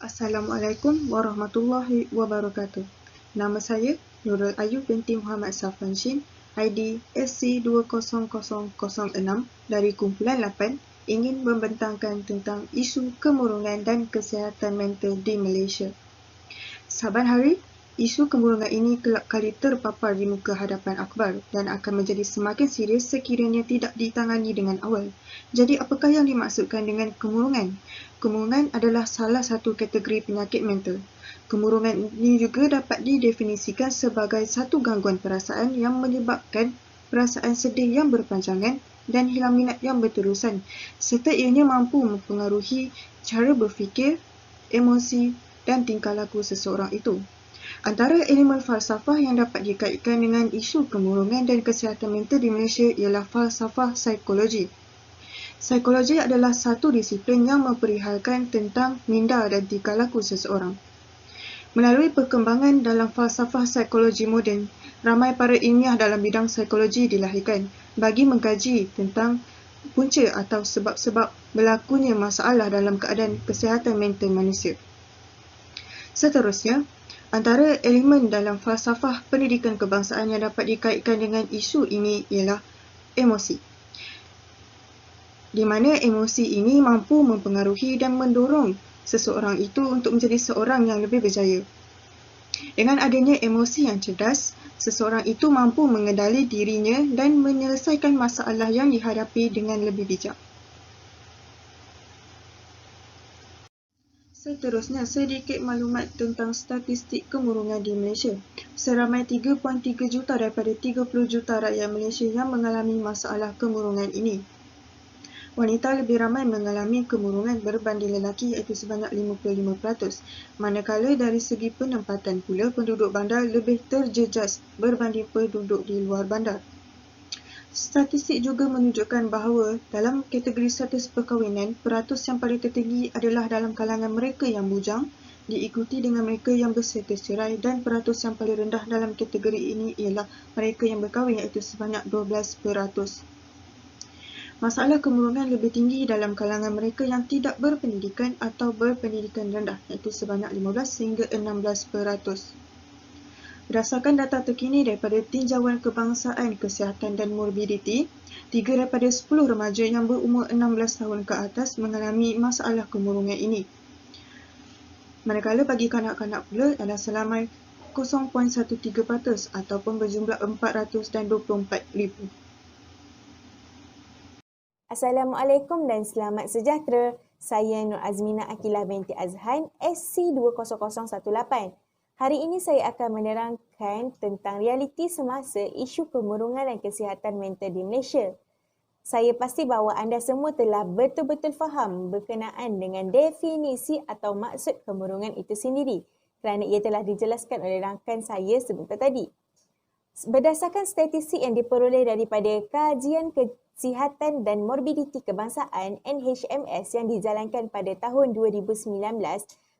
Assalamualaikum warahmatullahi wabarakatuh. Nama saya Nurul Ayu binti Muhammad Safwan Shin, ID SC200006 dari kumpulan 8 ingin membentangkan tentang isu kemurungan dan kesihatan mental di Malaysia. Saban hari, isu kemurungan ini kelak kali terpapar di muka hadapan akhbar dan akan menjadi semakin serius sekiranya tidak ditangani dengan awal. Jadi apakah yang dimaksudkan dengan kemurungan? Kemurungan adalah salah satu kategori penyakit mental. Kemurungan ini juga dapat didefinisikan sebagai satu gangguan perasaan yang menyebabkan perasaan sedih yang berpanjangan dan hilang minat yang berterusan, serta ianya mampu mempengaruhi cara berfikir, emosi dan tingkah laku seseorang itu. Antara elemen falsafah yang dapat dikaitkan dengan isu kemurungan dan kesihatan mental di Malaysia ialah falsafah psikologi. Psikologi adalah satu disiplin yang memperihalkan tentang minda dan tingkah laku seseorang. Melalui perkembangan dalam falsafah psikologi moden, ramai para ilmiah dalam bidang psikologi dilahirkan bagi mengkaji tentang punca atau sebab-sebab berlakunya masalah dalam keadaan kesihatan mental manusia. Seterusnya, antara elemen dalam falsafah pendidikan kebangsaan yang dapat dikaitkan dengan isu ini ialah emosi, di mana emosi ini mampu mempengaruhi dan mendorong seseorang itu untuk menjadi seorang yang lebih berjaya. Dengan adanya emosi yang cerdas, seseorang itu mampu mengendali dirinya dan menyelesaikan masalah yang dihadapi dengan lebih bijak. Seterusnya, sedikit maklumat tentang statistik kemurungan di Malaysia. Seramai 3.3 juta daripada 30 juta rakyat Malaysia yang mengalami masalah kemurungan ini. Wanita lebih ramai mengalami kemurungan berbanding lelaki iaitu sebanyak 55%, manakala dari segi penempatan pula penduduk bandar lebih terjejas berbanding penduduk di luar bandar. Statistik juga menunjukkan bahawa dalam kategori status perkahwinan, peratus yang paling tertinggi adalah dalam kalangan mereka yang bujang, diikuti dengan mereka yang berstatus cerai, dan peratus yang paling rendah dalam kategori ini ialah mereka yang berkahwin iaitu sebanyak 12%. Masalah kemurungan lebih tinggi dalam kalangan mereka yang tidak berpendidikan atau berpendidikan rendah iaitu sebanyak 15 hingga 16%. Berdasarkan data terkini daripada Tinjauan Kebangsaan Kesihatan dan Morbiditi, 3 daripada 10 remaja yang berumur 16 tahun ke atas mengalami masalah kemurungan ini. Manakala bagi kanak-kanak pula adalah selamai 0.13% ataupun berjumlah 424,000. Assalamualaikum dan selamat sejahtera. Saya Nur Azmina Akilah binti Azhan, SC20018. Hari ini saya akan menerangkan tentang realiti semasa isu kemurungan dan kesihatan mental di Malaysia. Saya pasti bahawa anda semua telah betul-betul faham berkenaan dengan definisi atau maksud kemurungan itu sendiri kerana ia telah dijelaskan oleh rakan saya sebentar tadi. Berdasarkan statistik yang diperoleh daripada Kajian Kesihatan dan Morbiditi Kebangsaan NHMS yang dijalankan pada tahun 2019,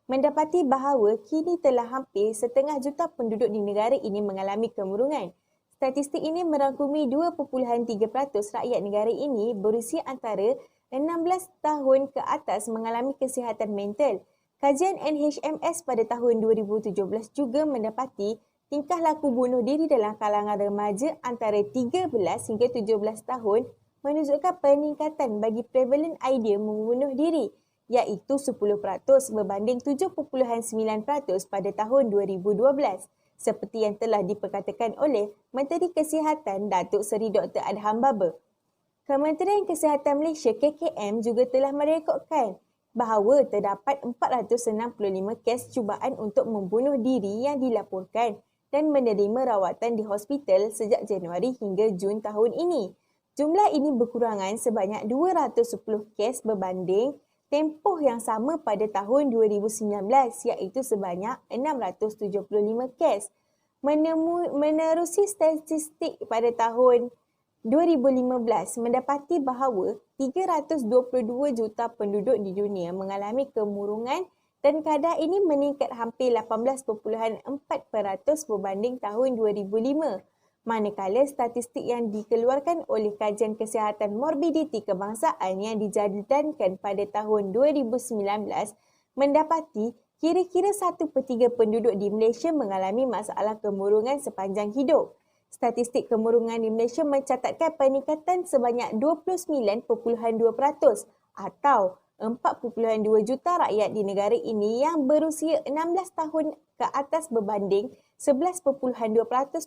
mendapati bahawa kini telah hampir 1/2 juta penduduk di negara ini mengalami kemurungan. Statistik ini merangkumi 2.3% rakyat negara ini berusia antara 16 tahun ke atas mengalami kesihatan mental. Kajian NHMS pada tahun 2017 juga mendapati tingkah laku bunuh diri dalam kalangan remaja antara 13 hingga 17 tahun menunjukkan peningkatan bagi prevalen idea membunuh diri, iaitu 10% berbanding 7.9% pada tahun 2012, seperti yang telah diperkatakan oleh Menteri Kesihatan Datuk Seri Dr. Adham Baba. Kementerian Kesihatan Malaysia KKM juga telah merekodkan bahawa terdapat 465 kes cubaan untuk membunuh diri yang dilaporkan dan menerima rawatan di hospital sejak Januari hingga Jun tahun ini. Jumlah ini berkurangan sebanyak 210 kes berbanding tempoh yang sama pada tahun 2019 iaitu sebanyak 675 kes. Menerusi statistik pada tahun 2015 mendapati bahawa 322 juta penduduk di dunia mengalami kemurungan dan kadar ini meningkat hampir 18.4% berbanding tahun 2005. Manakala statistik yang dikeluarkan oleh Kajian Kesihatan Morbiditi Kebangsaan yang dijalankan pada tahun 2019 mendapati Kira-kira 1/3 penduduk di Malaysia mengalami masalah kemurungan sepanjang hidup. Statistik kemurungan di Malaysia mencatatkan peningkatan sebanyak 29.2% atau 4.2 juta rakyat di negara ini yang berusia 16 tahun ke atas berbanding 11.2%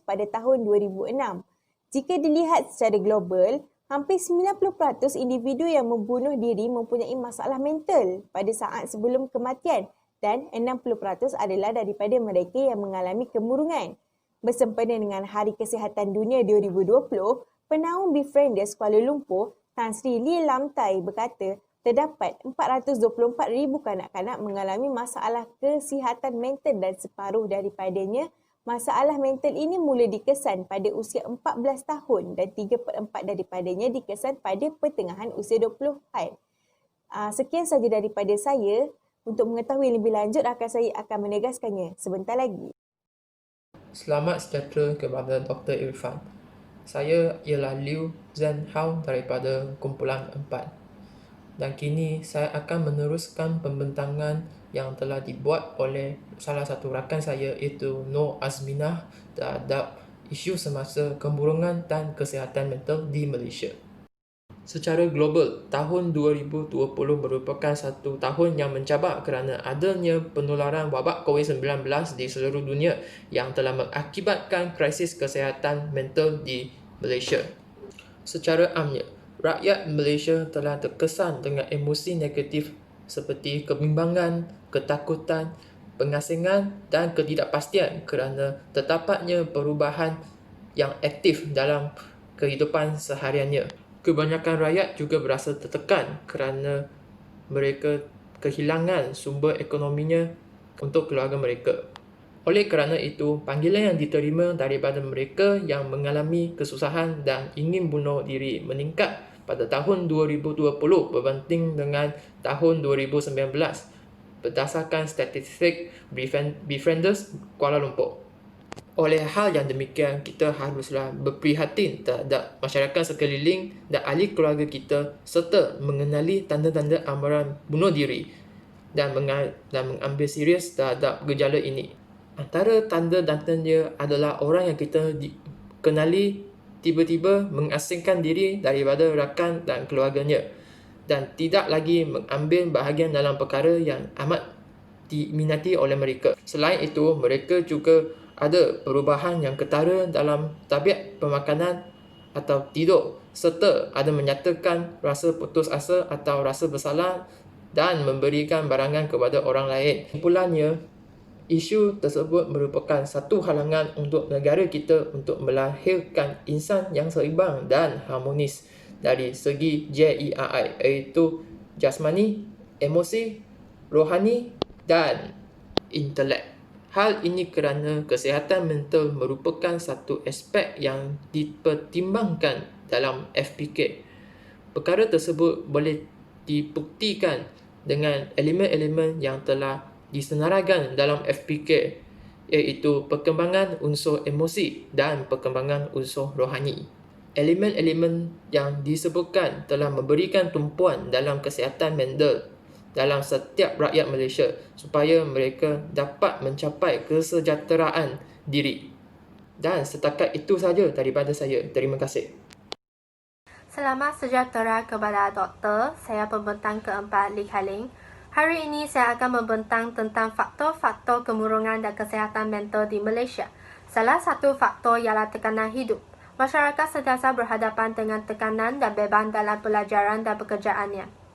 pada tahun 2006. Jika dilihat secara global, hampir 90% individu yang membunuh diri mempunyai masalah mental pada saat sebelum kematian dan 60% adalah daripada mereka yang mengalami kemurungan. Bersempena dengan Hari Kesihatan Dunia 2020, Penaung Befrienders Kuala Lumpur, Tan Sri Lee Lam Tai berkata, terdapat 424,000 kanak-kanak mengalami masalah kesihatan mental dan separuh daripadanya masalah mental ini mula dikesan pada usia 14 tahun dan 3/4 daripadanya dikesan pada pertengahan usia 20-an. Sekian saja daripada saya. Untuk mengetahui lebih lanjut, saya akan menegaskannya sebentar lagi. Selamat sejahtera kepada Dr. Irfan. Saya ialah Liu Zhen Hao daripada kumpulan 4. Dan kini saya akan meneruskan pembentangan yang telah dibuat oleh salah satu rakan saya iaitu Nur Azminah terhadap isu semasa kemurungan dan kesihatan mental di Malaysia. Secara global, tahun 2020 merupakan satu tahun yang mencabar kerana adanya penularan wabak COVID-19 di seluruh dunia yang telah mengakibatkan krisis kesihatan mental di Malaysia. Secara amnya, rakyat Malaysia telah terkesan dengan emosi negatif seperti kebimbangan, ketakutan, pengasingan dan ketidakpastian kerana terdapatnya perubahan yang aktif dalam kehidupan sehariannya. Kebanyakan rakyat juga berasa tertekan kerana mereka kehilangan sumber ekonominya untuk keluarga mereka. Oleh kerana itu, panggilan yang diterima daripada mereka yang mengalami kesusahan dan ingin bunuh diri meningkat pada tahun 2020 berbanding dengan tahun 2019 berdasarkan statistik Befrienders Kuala Lumpur. Oleh hal yang demikian, kita haruslah berprihatin terhadap masyarakat sekeliling dan ahli keluarga kita serta mengenali tanda-tanda amaran bunuh diri dan mengambil serius terhadap gejala ini. Antara tanda-tandanya adalah orang yang kita kenali tiba-tiba mengasingkan diri daripada rakan dan keluarganya dan tidak lagi mengambil bahagian dalam perkara yang amat diminati oleh mereka. Selain itu, mereka juga ada perubahan yang ketara dalam tabiat pemakanan atau tidur serta ada menyatakan rasa putus asa atau rasa bersalah dan memberikan barangan kepada orang lain. Kesimpulannya, isu tersebut merupakan satu halangan untuk negara kita untuk melahirkan insan yang seimbang dan harmonis dari segi JERI, iaitu jasmani, emosi, rohani dan intelek. Hal ini kerana kesihatan mental merupakan satu aspek yang dipertimbangkan dalam FPK. Perkara tersebut boleh dibuktikan dengan elemen-elemen yang telah disenaraikan dalam FPK, iaitu perkembangan unsur emosi dan perkembangan unsur rohani. Elemen-elemen yang disebutkan telah memberikan tumpuan dalam kesihatan mental dalam setiap rakyat Malaysia supaya mereka dapat mencapai kesejahteraan diri. Dan setakat itu saja daripada saya. Terima kasih. Selamat sejahtera kepada doktor. Saya pembentang keempat Lee Haling. Hari ini saya akan membentang tentang faktor-faktor kemurungan dan kesihatan mental di Malaysia. Salah satu faktor ialah tekanan hidup. Masyarakat sentiasa berhadapan dengan tekanan dan beban dalam pelajaran dan pekerjaannya.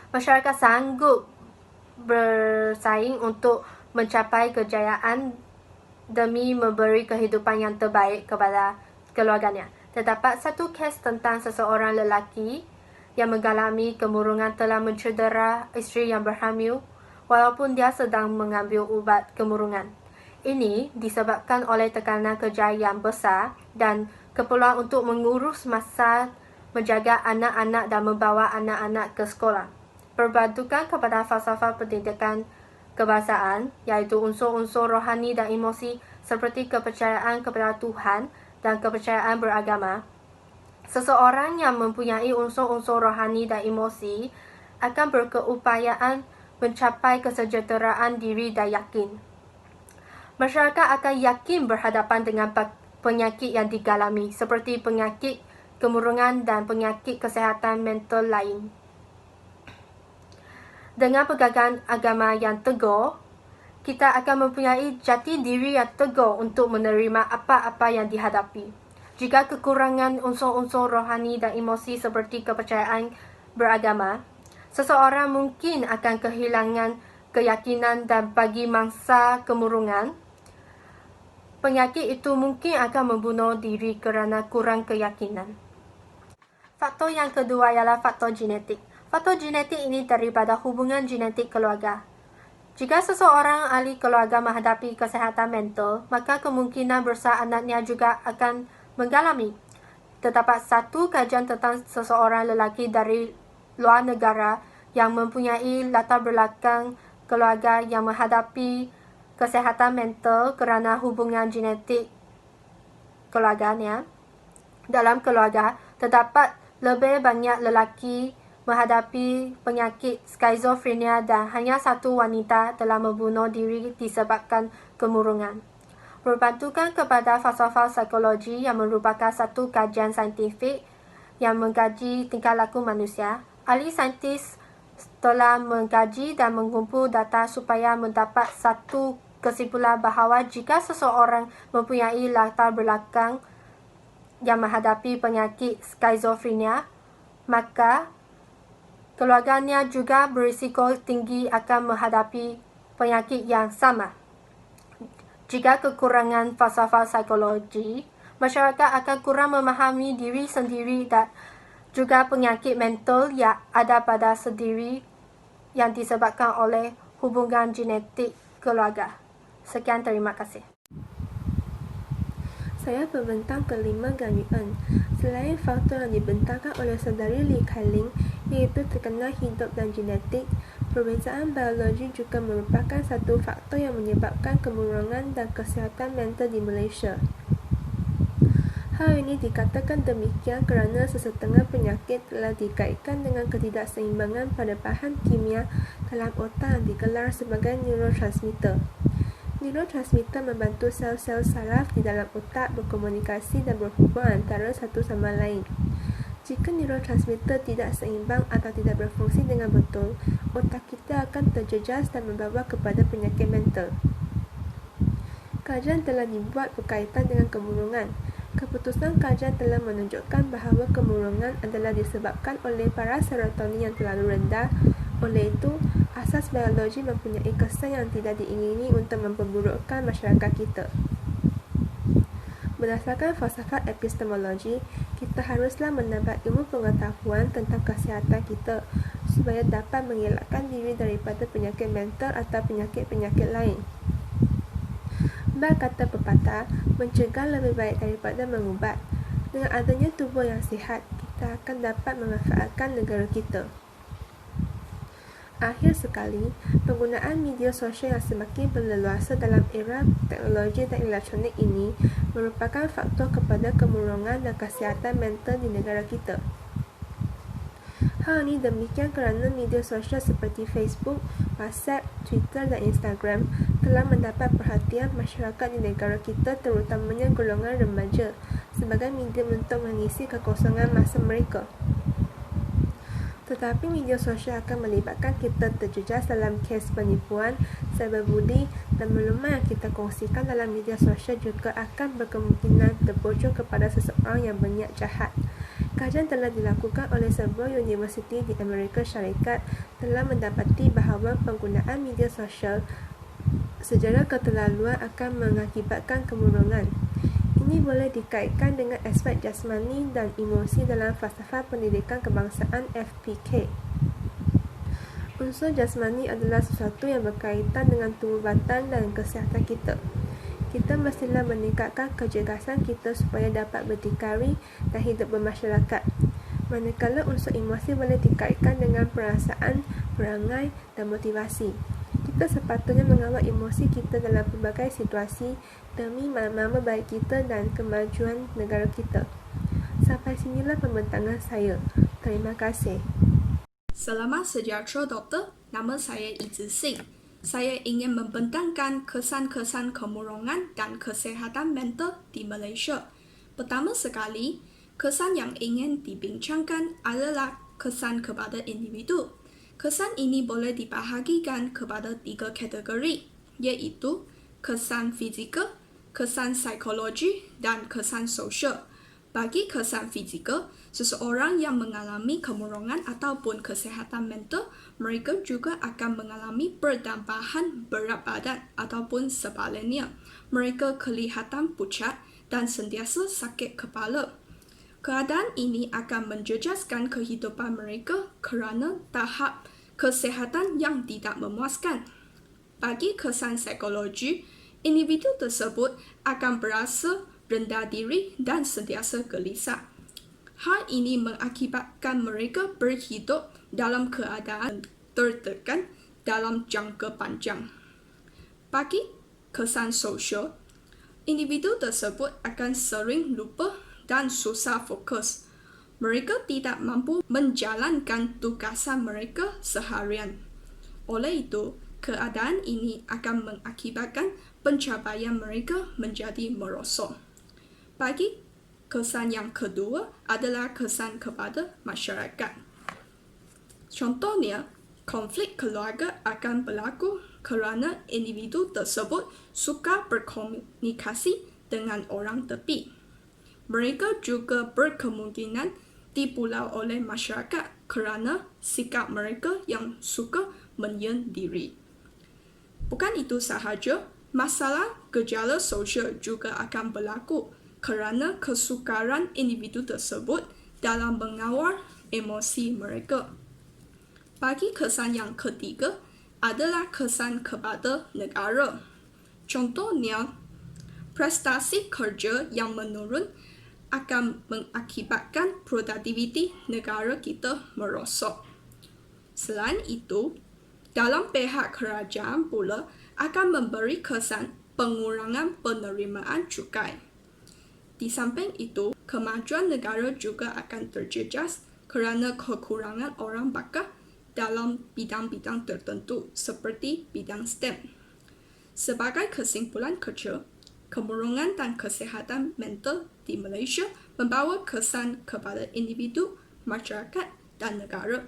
Masyarakat sanggup bersaing untuk mencapai kejayaan demi memberi kehidupan yang terbaik kepada keluarganya. Terdapat satu kes tentang seseorang lelaki yang mengalami kemurungan telah mencedera isteri yang berhamil walaupun dia sedang mengambil ubat kemurungan. Ini disebabkan oleh tekanan kerja yang besar dan keperluan untuk mengurus masa menjaga anak-anak dan membawa anak-anak ke sekolah. Berpandukan kepada falsafah pendidikan kebangsaan, iaitu unsur-unsur rohani dan emosi seperti kepercayaan kepada Tuhan dan kepercayaan beragama. Seseorang yang mempunyai unsur-unsur rohani dan emosi akan berkeupayaan mencapai kesejahteraan diri dan yakin. Masyarakat akan yakin berhadapan dengan penyakit yang digalami seperti penyakit kemurungan dan penyakit kesihatan mental lain. Dengan pegangan agama yang teguh, kita akan mempunyai jati diri yang teguh untuk menerima apa-apa yang dihadapi. Jika kekurangan unsur-unsur rohani dan emosi seperti kepercayaan beragama, seseorang mungkin akan kehilangan keyakinan dan bagi mangsa kemurungan, penyakit itu mungkin akan membunuh diri kerana kurang keyakinan. Faktor yang kedua ialah faktor genetik. Faktor genetik ini daripada hubungan genetik keluarga. Jika seseorang ahli keluarga menghadapi kesihatan mental, maka kemungkinan besar anaknya juga akan mengalami. Terdapat satu kajian tentang seseorang lelaki dari luar negara yang mempunyai latar belakang keluarga yang menghadapi kesihatan mental kerana hubungan genetik keluarganya. Dalam keluarga, terdapat lebih banyak lelaki menghadapi penyakit skizofrenia dan hanya satu wanita telah membunuh diri disebabkan kemurungan. Berbantukan kepada falsafah psikologi yang merupakan satu kajian saintifik yang mengkaji tingkah laku manusia, ahli saintis telah mengkaji dan mengumpul data supaya mendapat satu kesimpulan bahawa jika seseorang mempunyai latar belakang yang menghadapi penyakit skizofrenia, maka keluarganya juga berisiko tinggi akan menghadapi penyakit yang sama. Jika kekurangan falsafah psikologi, masyarakat akan kurang memahami diri sendiri dan juga penyakit mental yang ada pada sendiri yang disebabkan oleh hubungan genetik keluarga. Sekian, terima kasih. Saya pembentang kelima Yuan. Selain faktor yang dibentangkan oleh saudari Lee Kai-ling, iaitu tekanan hidup dan genetik, perbezaan biologi juga merupakan satu faktor yang menyebabkan kemurungan dan kesihatan mental di Malaysia. Hal ini dikatakan demikian kerana sesetengah penyakit telah dikaitkan dengan ketidakseimbangan pada bahan kimia dalam otak yang digelar sebagai neurotransmitter. Neurotransmitter membantu sel-sel saraf di dalam otak berkomunikasi dan berhubung antara satu sama lain. Jika neurotransmitter tidak seimbang atau tidak berfungsi dengan betul, otak kita akan terjejas dan membawa kepada penyakit mental. Kajian telah dibuat berkaitan dengan kemurungan. Keputusan kajian telah menunjukkan bahawa kemurungan adalah disebabkan oleh paras serotonin yang terlalu rendah. Oleh itu, asas biologi mempunyai kesan yang tidak diingini untuk memperburukkan masyarakat kita. Berdasarkan falsafat epistemologi, kita haruslah menambah ilmu pengetahuan tentang kesihatan kita supaya dapat mengelakkan diri daripada penyakit mental atau penyakit-penyakit lain. Berkata pepatah, mencegah lebih baik daripada mengubat. Dengan adanya tubuh yang sihat, kita akan dapat memanfaatkan negara kita. Akhir sekali, penggunaan media sosial yang semakin berleluasa dalam era teknologi dan elektronik ini merupakan faktor kepada kemurungan dan kesihatan mental di negara kita. Hal ini demikian kerana media sosial seperti Facebook, WhatsApp, Twitter dan Instagram telah mendapat perhatian masyarakat di negara kita, terutamanya golongan remaja, sebagai medium untuk mengisi kekosongan masa mereka. Tetapi media sosial akan melibatkan kita terjejas dalam kes penipuan, cyberbullying dan maklumat yang kita kongsikan dalam media sosial juga akan berkemungkinan terbocor kepada seseorang yang berniat jahat. Kajian telah dilakukan oleh sebuah universiti di Amerika Syarikat telah mendapati bahawa penggunaan media sosial secara keterlaluan akan mengakibatkan kemurungan. Ini boleh dikaitkan dengan aspek jasmani dan emosi dalam falsafah pendidikan kebangsaan FPK. Unsur jasmani adalah sesuatu yang berkaitan dengan tubuh badan dan kesihatan kita. Kita mestilah meningkatkan kecergasan kita supaya dapat berdikari dan hidup bermasyarakat. Manakala unsur emosi boleh dikaitkan dengan perasaan, perangai dan motivasi. Kita sepatutnya mengawal emosi kita dalam pelbagai situasi demi nama baik kita dan kemajuan negara kita. Sampai sinilah pembentangan saya. Terima kasih. Selamat sejahtera Doktor, nama saya Izising. Saya ingin membentangkan kesan-kesan kemurungan dan kesihatan mental di Malaysia. Pertama sekali, kesan yang ingin dibincangkan adalah kesan kepada individu. Kesan ini boleh dibahagikan kepada 3 kategori, iaitu kesan fizikal, kesan psikologi dan kesan sosial. Bagi kesan fizikal, seseorang yang mengalami kemurungan ataupun kesihatan mental, mereka juga akan mengalami pertambahan berat badan ataupun sebaliknya. Mereka kelihatan pucat dan sentiasa sakit kepala. Keadaan ini akan menjejaskan kehidupan mereka kerana tahap kesihatan yang tidak memuaskan. Bagi kesan psikologi, individu tersebut akan berasa rendah diri dan sentiasa gelisah. Hal ini mengakibatkan mereka berhidup dalam keadaan tertekan dalam jangka panjang. Bagi kesan sosial, individu tersebut akan sering lupa dan susah fokus. Mereka tidak mampu menjalankan tugasan mereka seharian. Oleh itu, keadaan ini akan mengakibatkan pencapaian mereka menjadi merosot. Bagi kesan yang kedua adalah kesan kepada masyarakat. Contohnya, konflik keluarga akan berlaku kerana individu tersebut suka berkomunikasi dengan orang tepi. Mereka juga berkemungkinan dipulau oleh masyarakat kerana sikap mereka yang suka menyendiri. Bukan itu sahaja, masalah gejala sosial juga akan berlaku kerana kesukaran individu tersebut dalam mengawal emosi mereka. Bagi kesan yang ketiga adalah kesan kepada negara. Contohnya, prestasi kerja yang menurun akan mengakibatkan produktiviti negara kita merosot. Selain itu, dalam pihak kerajaan pula akan memberi kesan pengurangan penerimaan cukai. Di samping itu, kemajuan negara juga akan terjejas kerana kekurangan orang bakar dalam bidang-bidang tertentu seperti bidang STEM. Sebagai kesimpulan kecil, kemurungan dan kesihatan mental di Malaysia membawa kesan kepada individu, masyarakat dan negara.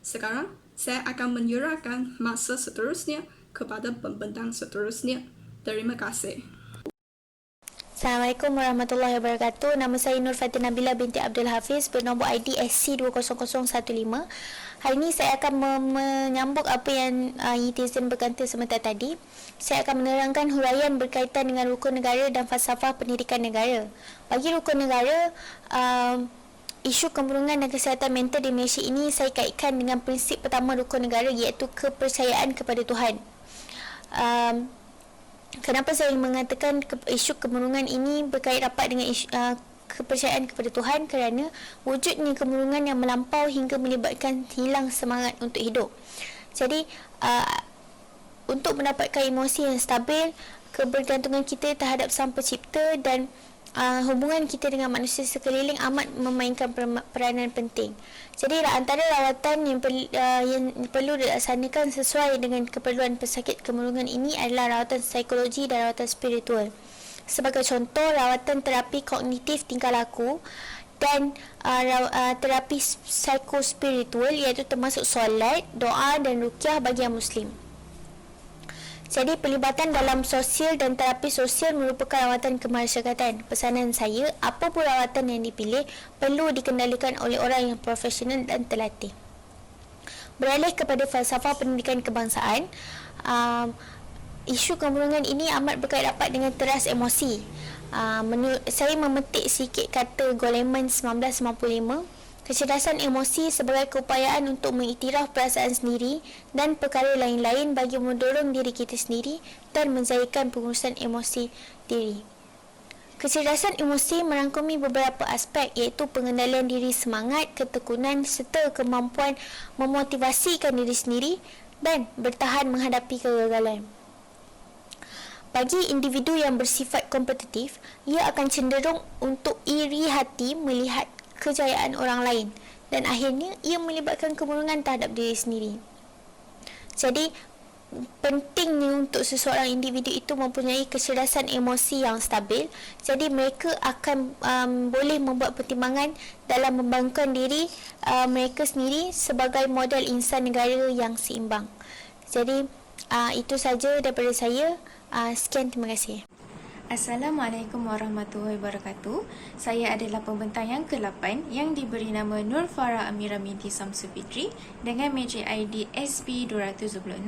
Sekarang, saya akan menyerahkan masa seterusnya kepada pembentang seterusnya. Terima kasih. Assalamualaikum warahmatullahi wabarakatuh. Nama saya Nur Fatin Nabila binti Abdul Hafiz bernombor ID SC20015. Hari ini saya akan menyambung apa yang netizen berkata sebentar tadi. Saya akan menerangkan huraian berkaitan dengan rukun negara dan falsafah pendidikan negara. Bagi rukun negara, isu kemurungan dan kesihatan mental di Malaysia ini saya kaitkan dengan prinsip pertama rukun negara, iaitu kepercayaan kepada Tuhan. Kenapa saya mengatakan isu kemurungan ini berkait rapat dengan isu, kepercayaan kepada Tuhan? Kerana wujudnya kemurungan yang melampau hingga melibatkan hilang semangat untuk hidup. Jadi, untuk mendapatkan emosi yang stabil, kebergantungan kita terhadap Sang Pencipta dan hubungan kita dengan manusia sekeliling amat memainkan peranan penting. Jadi antara rawatan yang perlu dilaksanakan sesuai dengan keperluan pesakit kemurungan ini adalah rawatan psikologi dan rawatan spiritual. Sebagai contoh, rawatan terapi kognitif tingkah laku dan terapi psikospiritual, iaitu termasuk solat, doa dan ruqyah bagi yang Muslim. Jadi, pelibatan dalam sosial dan terapi sosial merupakan rawatan kemasyarakatan. Pesanan saya, apa pun rawatan yang dipilih perlu dikendalikan oleh orang yang profesional dan terlatih. Beralih kepada falsafah pendidikan kebangsaan, isu kemurungan ini amat berkait rapat dengan teras emosi. Saya memetik sikit kata Goleman 1995. Kecerdasan emosi sebagai keupayaan untuk mengiktiraf perasaan sendiri dan perkara lain-lain bagi mendorong diri kita sendiri dan menzairkan pengurusan emosi diri. Kecerdasan emosi merangkumi beberapa aspek, iaitu pengendalian diri, semangat, ketekunan serta kemampuan memotivasikan diri sendiri dan bertahan menghadapi kegagalan. Bagi individu yang bersifat kompetitif, ia akan cenderung untuk iri hati melihat kejayaan orang lain dan akhirnya ia melibatkan kemurungan terhadap diri sendiri. Jadi, pentingnya untuk seseorang individu itu mempunyai kecerdasan emosi yang stabil. Jadi mereka akan boleh membuat pertimbangan dalam membangunkan diri mereka sendiri sebagai model insan negara yang seimbang. Jadi itu saja daripada saya. Sekian, terima kasih. Assalamualaikum warahmatullahi wabarakatuh. Saya adalah pembentang yang ke-8 yang diberi nama Nur Farah Amira binti Samsu Fitri dengan meja ID SP276.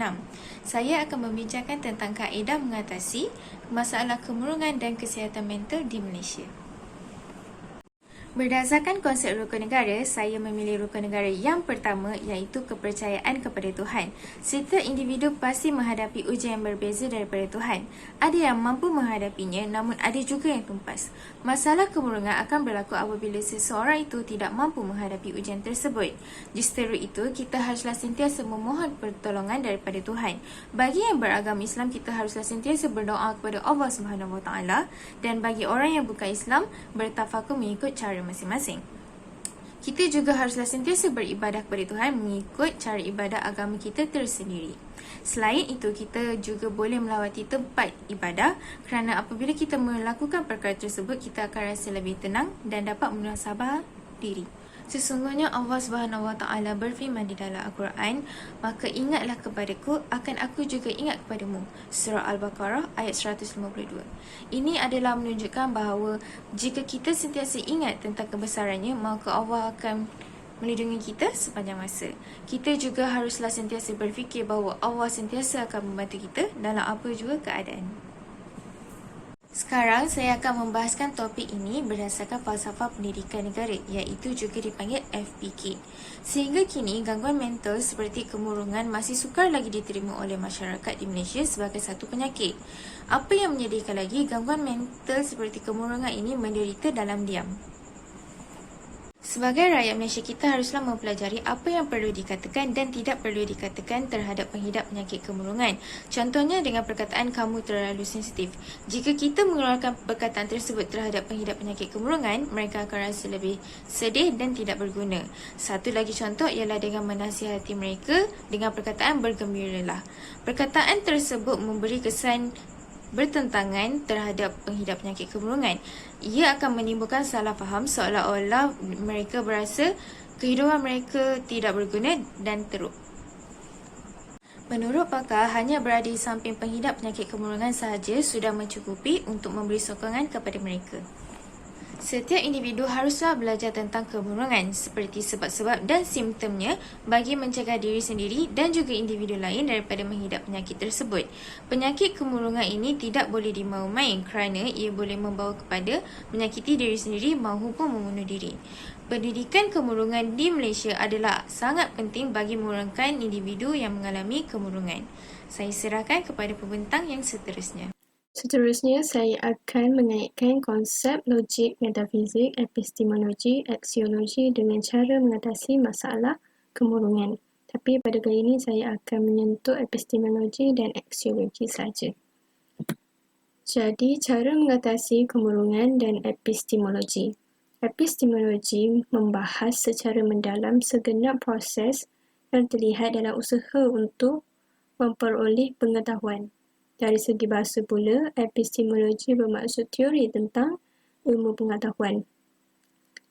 Saya akan membincangkan tentang kaedah mengatasi masalah kemurungan dan kesihatan mental di Malaysia. Berdasarkan konsep rukun negara, saya memilih rukun negara yang pertama iaitu kepercayaan kepada Tuhan. Setiap individu pasti menghadapi ujian yang berbeza daripada Tuhan. Ada yang mampu menghadapinya, namun ada juga yang tumpas. Masalah kemurungan akan berlaku apabila seseorang itu tidak mampu menghadapi ujian tersebut. Justru itu, kita haruslah sentiasa memohon pertolongan daripada Tuhan. Bagi yang beragama Islam, kita haruslah sentiasa berdoa kepada Allah SWT, dan bagi orang yang bukan Islam, bertafakur mengikut cara masing-masing. Kita juga haruslah sentiasa beribadah kepada Tuhan mengikut cara ibadah agama kita tersendiri. Selain itu, kita juga boleh melawati tempat ibadah kerana apabila kita melakukan perkara tersebut, kita akan rasa lebih tenang dan dapat muhasabah diri. Sesungguhnya Allah SWT berfirman di dalam Al-Quran, maka ingatlah kepadaku, akan aku juga ingat kepadamu. Surah Al-Baqarah ayat 152. Ini adalah menunjukkan bahawa jika kita sentiasa ingat tentang kebesarannya, maka Allah akan melindungi kita sepanjang masa. Kita juga haruslah sentiasa berfikir bahawa Allah sentiasa akan membantu kita dalam apa juga keadaan. Sekarang saya akan membahaskan topik ini berdasarkan falsafah pendidikan negara, iaitu juga dipanggil FPK. Sehingga kini, gangguan mental seperti kemurungan masih sukar lagi diterima oleh masyarakat di Malaysia sebagai satu penyakit. Apa yang menyedihkan lagi, gangguan mental seperti kemurungan ini menderita dalam diam. Sebagai rakyat Malaysia, kita haruslah mempelajari apa yang perlu dikatakan dan tidak perlu dikatakan terhadap penghidap penyakit kemurungan. Contohnya dengan perkataan kamu terlalu sensitif. Jika kita mengeluarkan perkataan tersebut terhadap penghidap penyakit kemurungan, mereka akan rasa lebih sedih dan tidak berguna. Satu lagi contoh ialah dengan menasihati mereka dengan perkataan bergembiralah. Perkataan tersebut memberi kesan bertentangan terhadap penghidap penyakit kemurungan. Ia akan menimbulkan salah faham seolah-olah mereka berasa kehidupan mereka tidak berguna dan teruk. Menurut pakar, hanya berada di samping penghidap penyakit kemurungan sahaja sudah mencukupi untuk memberi sokongan kepada mereka. Setiap individu haruslah belajar tentang kemurungan seperti sebab-sebab dan simptomnya bagi mencegah diri sendiri dan juga individu lain daripada menghidap penyakit tersebut. Penyakit kemurungan ini tidak boleh dimahu-main kerana ia boleh membawa kepada menyakiti diri sendiri maupun membunuh diri. Pendidikan kemurungan di Malaysia adalah sangat penting bagi mengurangkan individu yang mengalami kemurungan. Saya serahkan kepada pembentang yang seterusnya. Seterusnya, saya akan mengaitkan konsep logik, metafizik, epistemologi, aksiologi dengan cara mengatasi masalah kemurungan. Tapi pada kali ini saya akan menyentuh epistemologi dan aksiologi saja. Jadi, cara mengatasi kemurungan dan epistemologi. Epistemologi membahas secara mendalam segenap proses yang terlihat dalam usaha untuk memperoleh pengetahuan. Dari segi bahasa pula, epistemologi bermaksud teori tentang ilmu pengetahuan.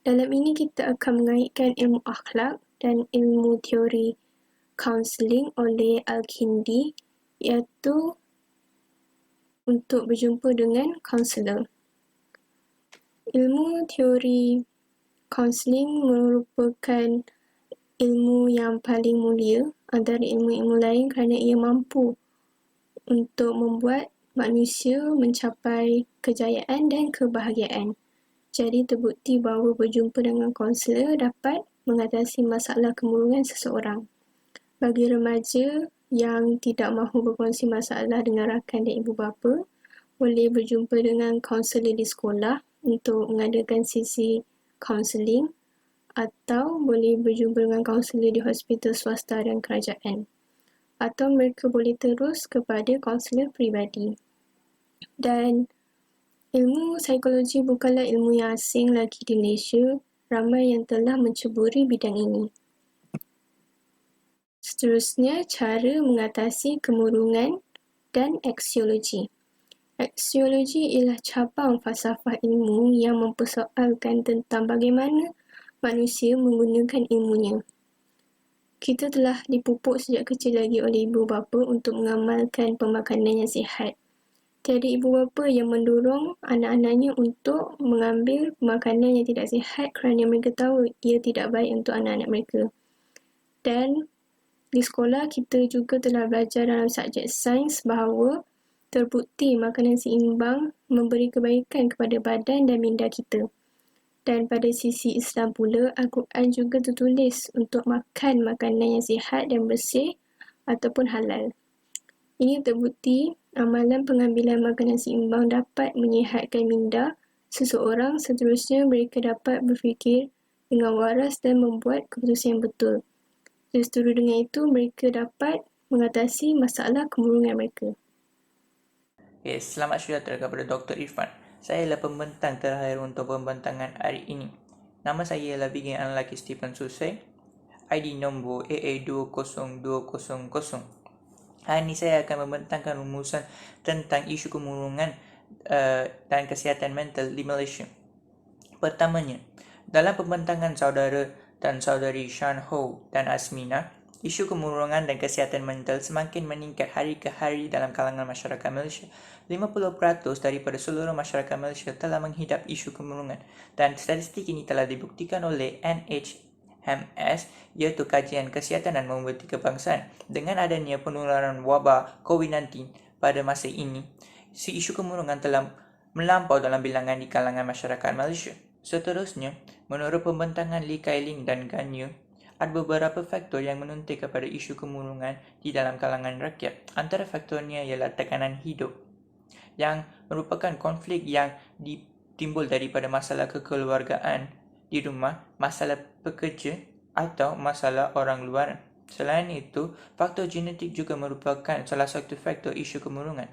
Dalam ini kita akan mengaitkan ilmu akhlak dan ilmu teori kaunseling oleh Al-Kindi, iaitu untuk berjumpa dengan kaunselor. Ilmu teori kaunseling merupakan ilmu yang paling mulia antara ilmu-ilmu lain kerana ia mampu untuk membuat manusia mencapai kejayaan dan kebahagiaan. Jadi terbukti bahawa berjumpa dengan kaunselor dapat mengatasi masalah kemurungan seseorang. Bagi remaja yang tidak mahu berkongsi masalah dengan rakan dan ibu bapa, boleh berjumpa dengan kaunselor di sekolah untuk mengadakan sesi kaunseling atau boleh berjumpa dengan kaunselor di hospital swasta dan kerajaan. Atau mereka boleh terus kepada kaunselor peribadi. Dan ilmu psikologi bukanlah ilmu yang asing lagi di Malaysia. ramai yang telah menceburi bidang ini. Seterusnya, cara mengatasi kemurungan dan aksiologi. Aksiologi ialah cabang falsafah ilmu yang mempersoalkan tentang bagaimana manusia menggunakan ilmunya. Kita telah dipupuk sejak kecil lagi oleh ibu bapa untuk mengamalkan pemakanan yang sihat. Tiada ibu bapa yang mendorong anak-anaknya untuk mengambil makanan yang tidak sihat kerana mereka tahu ia tidak baik untuk anak-anak mereka. Dan di sekolah kita juga telah belajar dalam subjek sains bahawa terbukti makanan seimbang memberi kebaikan kepada badan dan minda kita. Dan pada sisi Islam pula, Al-Quran juga tertulis untuk makan makanan yang sihat dan bersih ataupun halal. Ini terbukti amalan pengambilan makanan seimbang dapat menyihatkan minda seseorang, seterusnya mereka dapat berfikir dengan waras dan membuat keputusan yang betul. Sesuai dengan itu, mereka dapat mengatasi masalah kemurungan mereka. Okay, selamat sejahtera kepada Dr. Irfan. Saya adalah pembentang terakhir untuk pembentangan hari ini. Nama saya adalah Bigin Anlaki Stephen Susai. ID nombor AA20200. Hari ini saya akan membentangkan rumusan tentang isu kemurungan dan kesihatan mental di Malaysia. Pertamanya, dalam pembentangan saudara dan saudari Shan Ho dan Azmina, isu kemurungan dan kesihatan mental semakin meningkat hari ke hari dalam kalangan masyarakat Malaysia. 50% daripada seluruh masyarakat Malaysia telah menghidap isu kemurungan dan statistik ini telah dibuktikan oleh NHMS iaitu Kajian Kesihatan dan Mobiliti Kebangsaan. Dengan adanya penularan wabak COVID-19 pada masa ini, si isu kemurungan telah melampau dalam bilangan di kalangan masyarakat Malaysia. Seterusnya, menurut pembentangan Lee Kai Ling dan Ganyu, ada beberapa faktor yang menuntik kepada isu kemurungan di dalam kalangan rakyat. Antara faktornya ialah tekanan hidup yang merupakan konflik yang timbul daripada masalah kekeluargaan di rumah, masalah pekerja atau masalah orang luar. Selain itu, faktor genetik juga merupakan salah satu faktor isu kemurungan.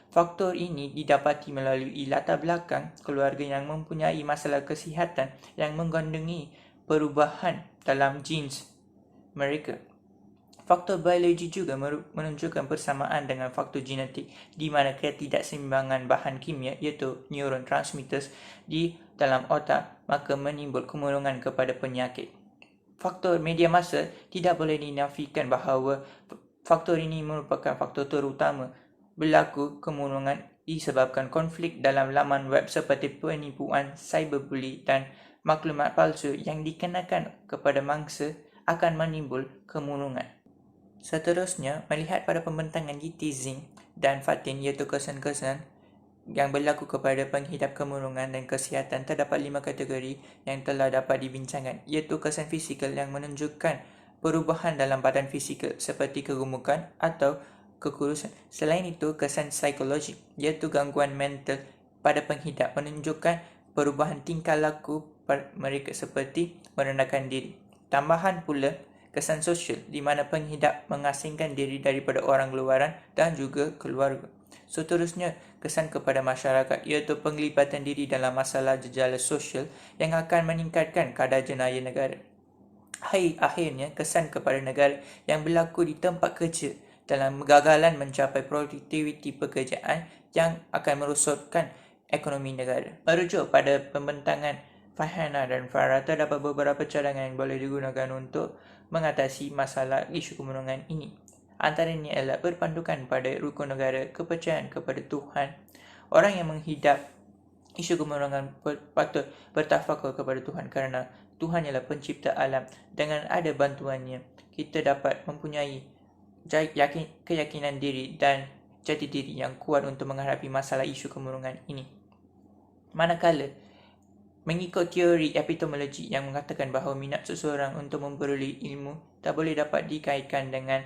Faktor ini didapati melalui latar belakang keluarga yang mempunyai masalah kesihatan yang menggandungi perubahan dalam genes mereka. Faktor biologi juga menunjukkan persamaan dengan faktor genetik di mana ketidakseimbangan bahan kimia iaitu neurotransmitters di dalam otak maka menimbul kemurungan kepada penyakit. Faktor media massa tidak boleh dinafikan bahawa faktor ini merupakan faktor terutama berlaku kemurungan disebabkan konflik dalam laman web seperti penipuan, cyberbully dan maklumat palsu yang dikenakan kepada mangsa akan menimbul kemurungan. Seterusnya, melihat pada pembentangan Yiti Zing dan Fatin iaitu kesan-kesan yang berlaku kepada penghidap kemurungan dan kesihatan, terdapat 5 kategori yang telah dapat dibincangkan iaitu kesan fizikal yang menunjukkan perubahan dalam badan fizikal seperti kegemukan atau kekurusan. Selain itu, kesan psikologik iaitu gangguan mental pada penghidap menunjukkan perubahan tingkah laku mereka seperti merendahkan diri. Tambahan pula kesan sosial di mana penghidap mengasingkan diri daripada orang luaran dan juga keluarga. Seterusnya, kesan kepada masyarakat iaitu penglibatan diri dalam masalah jejala sosial yang akan meningkatkan kadar jenayah negara. Akhirnya, kesan kepada negara yang berlaku di tempat kerja dalam kegagalan mencapai produktiviti pekerjaan yang akan merosotkan ekonomi negara. Merujuk pada pembentangan Farhana dan Farah, terdapat beberapa cadangan yang boleh digunakan untuk mengatasi masalah isu kemurungan ini. Antaranya adalah berpandukan pada rukun negara, kepercayaan kepada Tuhan. Orang yang menghidap isu kemurungan patut bertafakur kepada Tuhan kerana Tuhan ialah pencipta alam. Dengan ada bantuannya, kita dapat mempunyai keyakinan diri dan jati diri yang kuat untuk menghadapi masalah isu kemurungan ini. Manakala mengikut teori epistemologi yang mengatakan bahawa minat seseorang untuk memperoleh ilmu tak boleh dapat dikaitkan dengan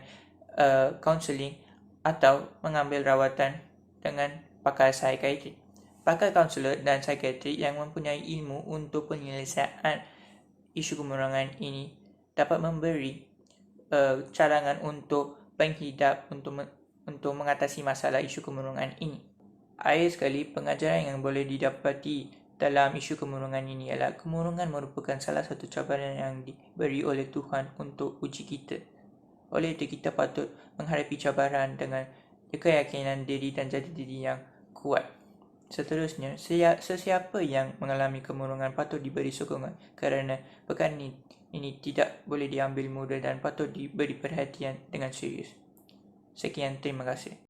kaunseling atau mengambil rawatan dengan pakar psikiatri. Pakar kaunselor dan psikiatri yang mempunyai ilmu untuk penyelesaian isu kemurungan ini dapat memberi cadangan untuk penghidap untuk mengatasi masalah isu kemurungan ini. Akhir sekali, pengajaran yang boleh didapati dalam isu kemurungan ini ialah kemurungan merupakan salah satu cabaran yang diberi oleh Tuhan untuk uji kita. Oleh itu, kita patut menghadapi cabaran dengan keyakinan diri dan jati diri yang kuat. Seterusnya, sesiapa yang mengalami kemurungan patut diberi sokongan kerana perkara ini tidak boleh diambil mudah dan patut diberi perhatian dengan serius. Sekian, terima kasih.